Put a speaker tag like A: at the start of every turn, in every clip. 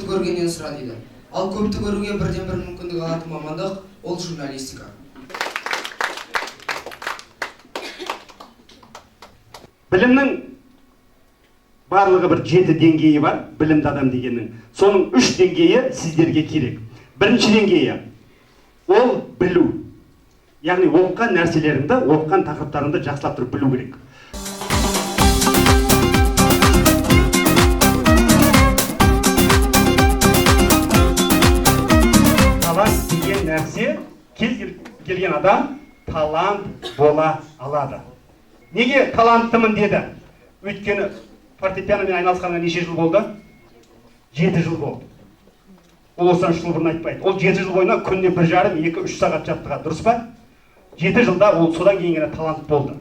A: көпті көргеннен сұра дейді. Ал көпті көруге бірден бір мүмкіндік алатын мамандық ол журналистика.
B: Білімнің барлығы бір 7 деңгейі бар, білімді адам дегеннің. Соның 3 деңгейі сіздерге керек. Бірінші деңгейі ол білу. Яғни оққан нәрселеріңді, оққан тақырыптарыңды жақсылап тұрып білу керек. Талант деген нәрсе, кез келген адам талант бола алады. Неге таланттымын деді? Өйткені фортепианомен айналысқанға неше жыл болды? 7 жыл болды. Ол осыдан 3 жыл бұрын айтпайды. Ол 7 жыл бойына күнде 1,5-2-3 сағат жаттығады, дұрыс па? 7 жылда ол содан кейін ғана талант болды.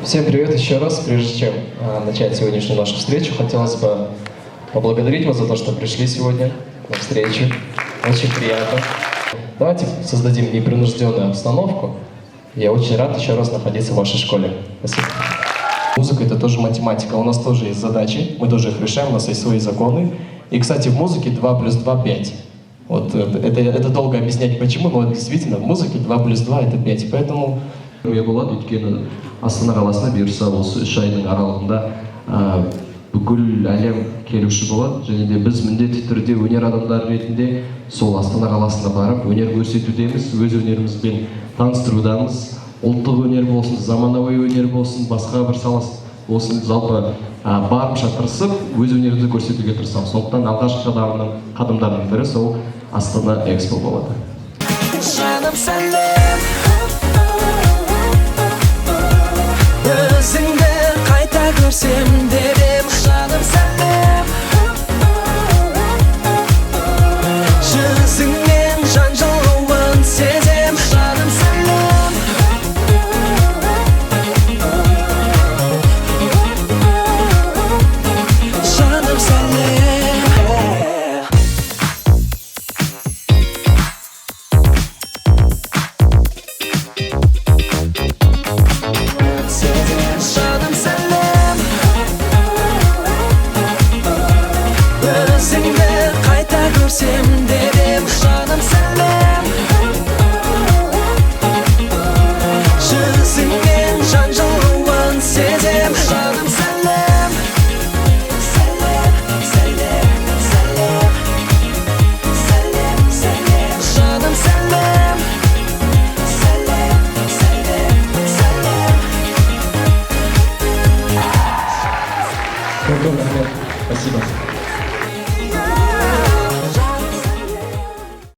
C: Всем привет еще раз. Прежде чем начать сегодняшнюю нашу встречу, хотелось бы поблагодарить вас за то, что пришли сегодня на встречу. Очень приятно. Давайте создадим непринужденную обстановку. Я очень рад еще раз находиться в вашей школе. Спасибо. Музыка — это тоже математика. У нас тоже есть задачи, мы тоже их решаем, у нас есть свои законы. И, кстати, в музыке 2 плюс 2 — 5. Вот это долго объяснять почему, но действительно в музыке 2 плюс 2 — это 5. Поэтому болады, өйткені Астана қаласына бұйырса осы 3 айдың аралығында бүкіл әлем келуші болады, және де біз міндетті түрде өнер адамдары ретінде сол Астана қаласына барып өнер көрсетудеміз, өз өнерімізбен таныстырудамыз. Ұлттық өнер болсын, заманауи өнер болсын, басқа бір саласы болсын, жалпы барымша тырысып өз өнерімізді көрсетуге тырысамыз. Сондықтан алғашқы қадамдардың бірі сол Астана Экспо болады.
D: Жаным сәлем, өзіңді қайта көрсем дедім. Жаным сәлем, жүзіңнен жан жылуын сезем. Жаным сәлем, жаным сәлем.
C: Спасибо.